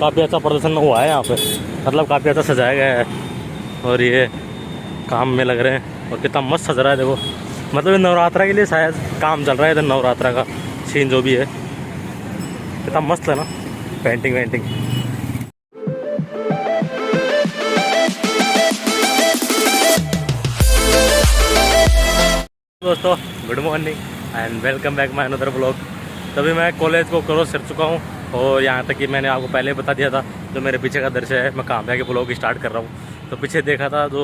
काफ़ी अच्छा प्रदर्शन हुआ है यहाँ पे, मतलब काफ़ी अच्छा सजाया गया है और ये काम में लग रहे हैं और कितना मस्त सज रहा है देखो। मतलब नवरात्रा के लिए शायद काम चल रहा है इधर, नवरात्रा का सीन जो भी है, कितना मस्त है ना पेंटिंग वेंटिंग। दोस्तों good morning and welcome back my another blog. तभी मैं कॉलेज को क्रॉस कर चुका हूँ और यहाँ तक कि मैंने आपको पहले बता दिया था जो मेरे पीछे का दृश्य है, मैं कहाँ पे आके ब्लॉग स्टार्ट कर रहा हूँ। तो पीछे देखा था जो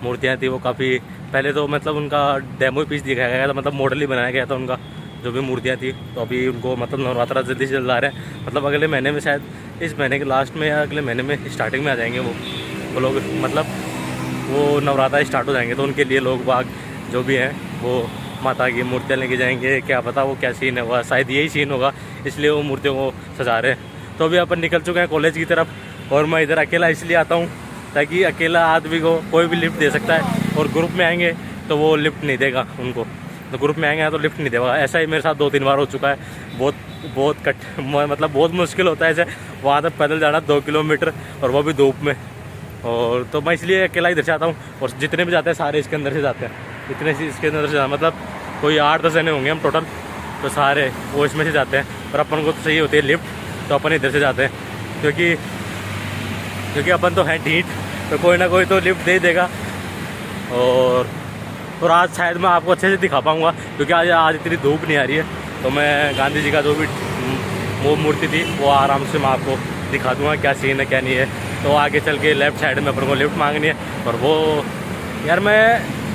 मूर्तियाँ थी वो काफ़ी पहले तो मतलब उनका डेमो पीस दिखाया गया था, मतलब मॉडल ही बनाया गया था उनका जो भी मूर्तियाँ थी। तो अभी उनको मतलब नवरात्रा जल्दी चल रहा है, मतलब अगले महीने में शायद इस महीने के लास्ट में या अगले महीने में स्टार्टिंग में आ जाएंगे वो लोग, मतलब वो नवरात्रा स्टार्ट हो जाएंगे तो उनके लिए लोग बाग जो भी हैं वो माता की मूर्तियाँ लेके जाएंगे। क्या पता वो क्या सीन होगा, शायद यही सीन होगा, इसलिए वो मूर्तियों को सजा रहे हैं। तो अभी अपन निकल चुके हैं कॉलेज की तरफ और मैं इधर अकेला इसलिए आता हूँ ताकि अकेला आदमी को कोई भी लिफ्ट दे सकता है और ग्रुप में आएंगे तो वो लिफ्ट नहीं देगा उनको, तो ग्रुप में आएंगे तो लिफ्ट नहीं देगा। ऐसा ही मेरे साथ 2-3 बार हो चुका है। बहुत मतलब बहुत मुश्किल होता है ऐसे वहाँ तक पैदल जाना 2 किलोमीटर और वो भी धूप में। और तो मैं इसलिए अकेला इधर से आता हूँ और जितने भी जाते हैं सारे इसके अंदर से जाते हैं, इतने से इसके अंदर से मतलब कोई 8-10 जने होंगे हम टोटल, तो सारे वो इसमें से जाते हैं। और अपन को तो सही होती है लिफ्ट, तो अपन इधर से जाते हैं क्योंकि अपन तो हैं ठीक, तो कोई ना कोई तो लिफ्ट दे ही देगा। और आज शायद मैं आपको अच्छे से दिखा पाऊँगा क्योंकि आज इतनी धूप नहीं आ रही है, तो मैं गांधी जी का जो भी वो मूर्ति थी वो आराम से मैं आपको दिखा दूँगा क्या सीन है क्या नहीं है। तो आगे चल के लेफ़्ट साइड में अपन को लिफ्ट मांगनी है। और वो यार मैं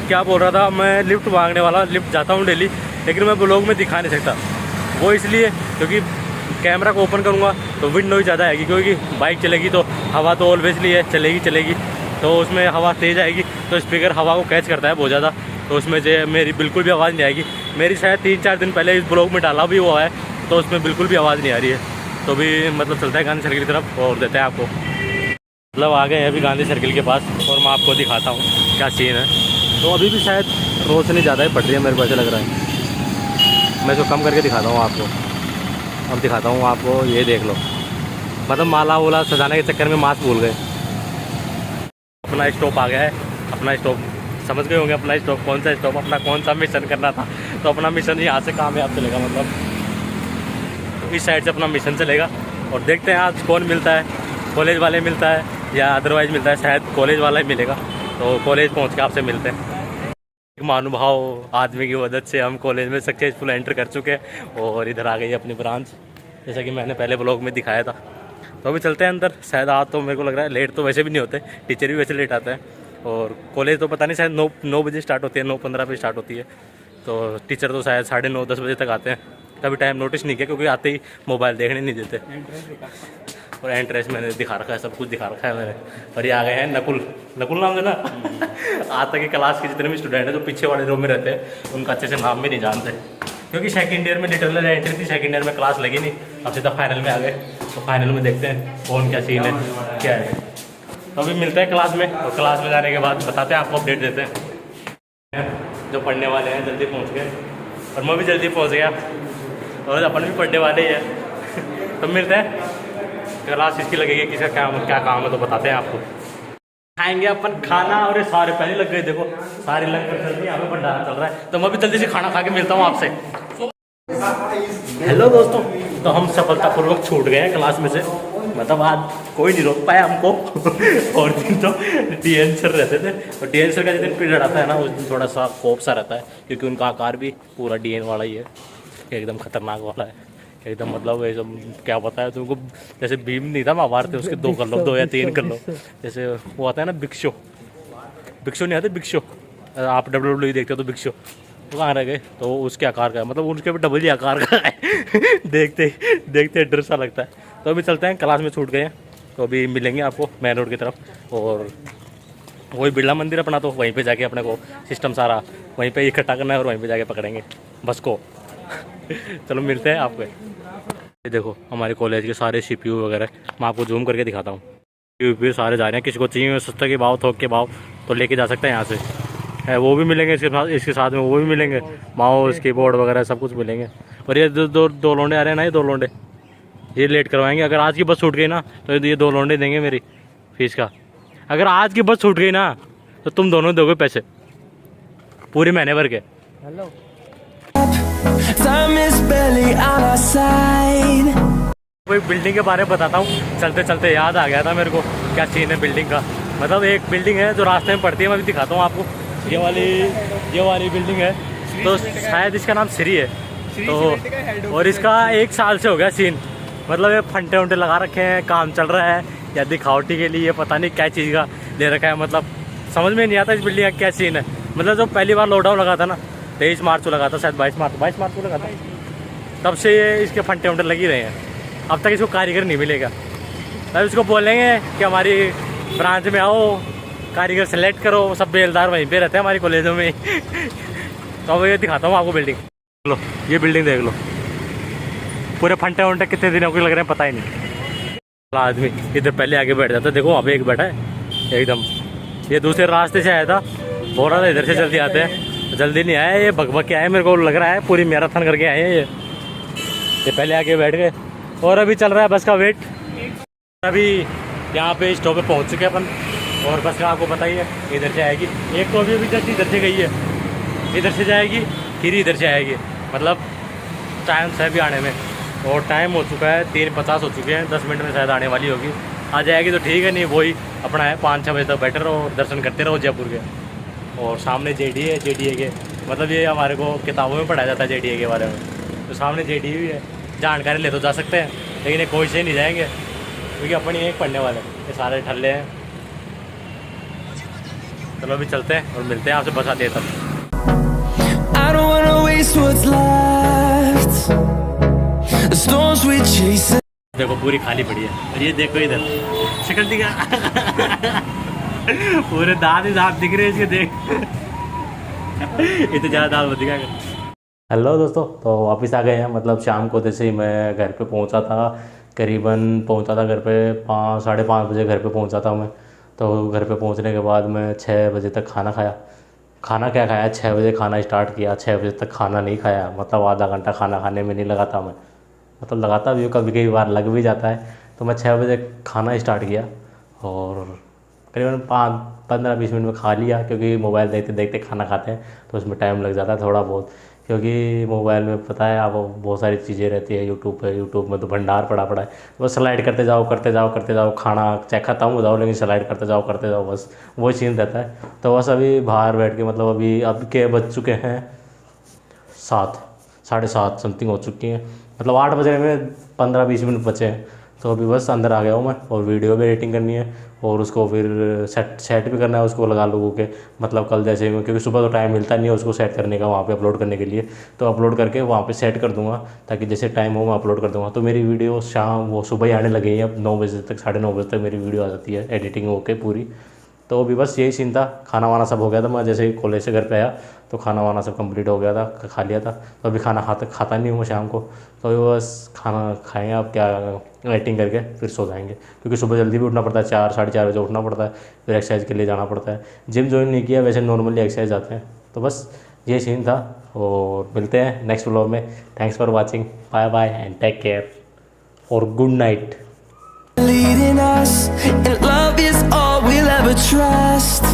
क्या बोल रहा था, मैं लिफ्ट मांगने वाला, लिफ्ट जाता हूँ डेली, लेकिन मैं ब्लॉग में दिखा नहीं सकता। वो इसलिए क्योंकि कैमरा को ओपन करूँगा तो विंड नॉइज़ ज़्यादा आएगी, क्योंकि बाइक चलेगी तो हवा तो ऑलवेजली है, चलेगी तो उसमें हवा तेज़ आएगी तो स्पीकर हवा को कैच करता है बहुत ज़्यादा, तो उसमें जो मेरी बिल्कुल भी आवाज़ नहीं आएगी। मेरी शायद 3-4 दिन पहले इस ब्लॉग में डाला भी हुआ है तो उसमें बिल्कुल भी आवाज़ नहीं आ रही है। तो भी मतलब चलता है गांधी सर्किल की तरफ और देते हैं आपको, मतलब आ गए हैं अभी गांधी सर्किल के पास और मैं आपको दिखाता हूँ क्या सीन है। तो अभी भी शायद रोशनी ज़्यादा ही पड़ रही है, मेरे को ऐसा लग रहा है। मैं इसको कम करके दिखाता हूँ आपको, अब दिखाता हूँ आपको, ये देख लो। मतलब माला वाला सजाने के चक्कर में मास्क भूल गए। अपना स्टॉप आ गया है, अपना स्टॉप समझ गए होंगे, अपना स्टॉप कौन सा स्टॉप, अपना कौन सा मिशन करना था। तो अपना मिशन यहाँ से कामयाब चलेगा, मतलब इस साइड से अपना मिशन चलेगा। और देखते हैं आज कौन मिलता है, कॉलेज वाले मिलता है या अदरवाइज़ मिलता है, शायद कॉलेज वाला ही मिलेगा। तो कॉलेज पहुँच के आपसे मिलते हैं। एक महानुभाव आदमी की मदद से हम कॉलेज में सक्सेसफुल एंटर कर चुके हैं और इधर आ गई अपनी ब्रांच, जैसा कि मैंने पहले ब्लॉग में दिखाया था। तो अभी चलते हैं अंदर। शायद आज तो मेरे को लग रहा है लेट तो वैसे भी नहीं होते, टीचर भी वैसे लेट आते हैं। और कॉलेज तो पता नहीं शायद 9 बजे स्टार्ट होती है, 9:15 पे स्टार्ट होती है। तो टीचर तो शायद 9:30-10 बजे तक आते हैं। कभी टाइम नोटिस नहीं किया क्योंकि आते ही मोबाइल देखने नहीं देते। और एंट्रेंस मैंने दिखा रखा है, सब कुछ दिखा रखा है मैंने। और ये आ गए हैं नकुल नाम है ना। आज तक की क्लास के जितने भी स्टूडेंट हैं जो पीछे वाले रूम में रहते हैं उनका अच्छे से नाम भी नहीं जानते, क्योंकि सेकंड ईयर में लिटरल एंट्री थी, सेकंड ईयर में क्लास लगी नहीं, अब सीधा फाइनल में आ गए। तो फाइनल में देखते हैं कौन क्या सीन है क्या है। तो अभी मिलते हैं क्लास में और क्लास में जाने के बाद बताते हैं आपको, अपडेट देते हैं। जो पढ़ने वाले हैं जल्दी पहुँच गए और मैं भी जल्दी पहुँच गया और अपन भी पढ़ने वाले ही है। तो मिलते हैं, क्लास इसकी लगेगी, किसका क्या काम है तो बताते हैं आपको। खाएंगे अपन खाना और ये सारे पहले लग गए, देखो सारे लग कर चल रही है, यहाँ पे भंडारा चल रहा है। तो मैं भी जल्दी से खाना खा के मिलता हूँ आपसे। हेलो दोस्तों, तो हम सफलतापूर्वक छूट गए हैं क्लास में से, मतलब आज कोई नहीं रोक पाया हमको। और दिन तो DN सर रहते थे और DN सर का जिस दिन पीरियड आता है ना उस दिन थोड़ा सा खौफ सा रहता है, क्योंकि उनका आकार भी पूरा DN वाला ही है, एकदम खतरनाक वाला है एकदम। मतलब ये सब क्या पता है तुमको, जैसे भीम नहीं था महाभारत, उसके 2 कर लो, 2 या 3 कर लो। जैसे वो आता है ना बिग शो नहीं आते, बिग शो आप WWE देखते हो तो बिग शो वो कहाँ रह गए, तो उसके आकार का है, मतलब उनके भी डबल ही आकार का है। देखते डर सा लगता है। तो अभी चलते हैं, क्लास में छूट गए हैं तो अभी मिलेंगे आपको मेन रोड की तरफ। और वही बिरला मंदिर अपना, तो वहीं पे जाके अपने को सिस्टम सारा वहीं पे इकट्ठा करना है और वहीं पे जाके पकड़ेंगे बस को। चलो मिलते हैं आपको। ये देखो हमारे कॉलेज के सारे CPU वगैरह, मैं आपको जूम करके दिखाता हूँ। CPU सारे जा रहे हैं, किसी को चाहिए सस्ते के भाव, थोक के भाव तो लेके जा सकते हैं यहाँ से है, वो भी मिलेंगे इसके साथ में वो भी मिलेंगे, माउस कीबोर्ड वगैरह सब कुछ मिलेंगे। और ये दो लोंडे आ रहे हैं ना, ये 2 लोंडे ये लेट करवाएंगे। अगर आज की बस छूट गई ना तो ये 2 लौंडे देंगे मेरी फीस का। अगर आज की बस छूट गई ना तो तुम दोनों दोगे पैसे पूरे महीने भर के। हेलो कोई बिल्डिंग के बारे में बताता हूँ, चलते चलते याद आ गया था मेरे को क्या सीन है बिल्डिंग का। मतलब एक बिल्डिंग है जो रास्ते में पड़ती है, मैं भी दिखाता हूँ आपको। ये वाली बिल्डिंग है, तो शायद इसका नाम श्री है। तो और इसका 1 साल से हो गया सीन। मतलब ये फंटे वंटे लगा रखे हैं, काम चल रहा है या दिखावटी के लिए, पता नहीं क्या चीज़ का ले रखा है। मतलब समझ में नहीं आता इस बिल्डिंग का क्या सीन है। मतलब जो पहली बार लॉकडाउन लगा था ना 23 मार्च को लगा था, शायद 22 मार्च को लगा था, तब से ये इसके फंटे वंटे लगी रहे हैं। अब तक इसको कारीगर नहीं मिलेगा। तब इसको बोलेंगे कि हमारी ब्रांच में आओ, कारीगर सेलेक्ट करो। सब बेलदार वहीं पे रहते हैं हमारी कॉलेजों में। तो अब ये दिखाता हूँ आपको बिल्डिंग। लो ये बिल्डिंग देख लो, पूरे फंटे वंटे कितने दिनों के लग रहे हैं पता ही नहीं। आदमी इधर पहले आगे बैठ जाता है, देखो वहाँ पे एक बैठा है एकदम। ये दूसरे रास्ते से आया था, बोल रहा था इधर से जल्दी आते हैं, जल्दी नहीं आया। ये भग के आए, मेरे को लग रहा है पूरी मैराथन करके आए हैं ये पहले आके बैठ गए। और अभी चल रहा है बस का वेट। अभी यहाँ पे स्टॉप पे पहुँच चुके हैं अपन, और बस का आपको पता ही है इधर से आएगी। एक तो अभी जस्ट इधर से गई है, इधर से जाएगी फिर इधर से आएगी। मतलब टाइम से भी आने में, और टाइम हो चुका है 3:50 हो चुके हैं, 10 मिनट में शायद आने वाली होगी। आ जाएगी तो ठीक है, नहीं वही अपना है 5-6 बजे तक बैठे रहो, दर्शन करते रहो जयपुर के। और सामने जेडी है, जेडीए के मतलब ये हमारे को किताबों में पढ़ाया जाता है जेडीए के बारे में। तो सामने जेडीए भी है, जानकारी ले तो जा सकते हैं, लेकिन ये कोई से नहीं जाएंगे क्योंकि अपनी एक पढ़ने वाले ये सारे ठल्ले हैं। चलो अभी चलते हैं और मिलते हैं आपसे, बस आते हैं तब। देखो पूरी खाली पड़ी है, और ये देखो इधर शिकल दिखा। पूरे दांत ही दांत दिख रहे हैं इसके, देख। इतने ज़्यादा दांत दिखा। हेलो दोस्तों, तो वापस आ गए हैं। मतलब शाम को जैसे ही मैं घर पे पहुंचा था, करीबन पहुंचा था घर पे 5-5:30 बजे घर पे पहुंचा था मैं। तो घर पे पहुंचने के बाद मैं 6 बजे तक खाना खाया। खाना क्या खाया, 6 बजे खाना स्टार्ट किया, 6 बजे तक खाना नहीं खाया। मतलब आधा घंटा खाना खाने में नहीं लगाता मैं, मतलब लगाता भी कभी कभी बार लग भी जाता है। तो मैं 6 बजे खाना स्टार्ट किया और करीबन 15-20 मिनट में खा लिया, क्योंकि मोबाइल देखते देखते खाना खाते हैं तो उसमें टाइम लग जाता है थोड़ा बहुत। क्योंकि मोबाइल में पता है आपको बहुत सारी चीज़ें रहती है यूट्यूब पे, यूट्यूब में तो भंडार पड़ा है। बस स्लाइड करते जाओ, खाना चाहे ख़त्म हो जाओ लेकिन स्लाइड करते जाओ, बस वही सीन रहता है। तो बस अभी बाहर बैठ के, मतलब अब के बज चुके हैं 7, 7:30 समथिंग हो चुकी हैं। मतलब 8 बजे में 15-20 मिनट बचे हैं। तो अभी बस अंदर आ गया हूँ मैं, और वीडियो भी एडिटिंग करनी है और उसको फिर सेट भी करना है उसको लगा लोगों के। मतलब कल जैसे में, क्योंकि सुबह तो टाइम मिलता नहीं है उसको सेट करने का, वहाँ पे अपलोड करने के लिए। तो अपलोड करके वहाँ पे सेट कर दूँगा, ताकि जैसे टाइम हो मैं अपलोड कर दूँगा। तो मेरी वीडियो सुबह ही आने लगी है, अब 9 बजे तक, 9:30 बजे तक मेरी वीडियो आ जाती है एडिटिंग होके पूरी। तो अभी बस यही सीन था। खाना वाना सब हो गया था, मैं जैसे ही कॉलेज से घर पे आया तो खाना वाना सब कंप्लीट हो गया था, खा लिया था। तो अभी खाना खाता नहीं हूँ मैं शाम को। तो अभी बस खाना खाएंगे, अब क्या एडिटिंग करके फिर सो जाएंगे, क्योंकि सुबह जल्दी भी उठना पड़ता है, 4-4:30 बजे उठना पड़ता है, फिर एक्सरसाइज के लिए जाना पड़ता है। जिम ज्वाइन नहीं किया, वैसे नॉर्मली एक्सरसाइज जाते हैं। तो बस ये सीन था, और मिलते हैं नेक्स्ट व्लॉग में। Thanks for watching, bye bye and take care और good night. Leading us, and love is all we'll ever trust.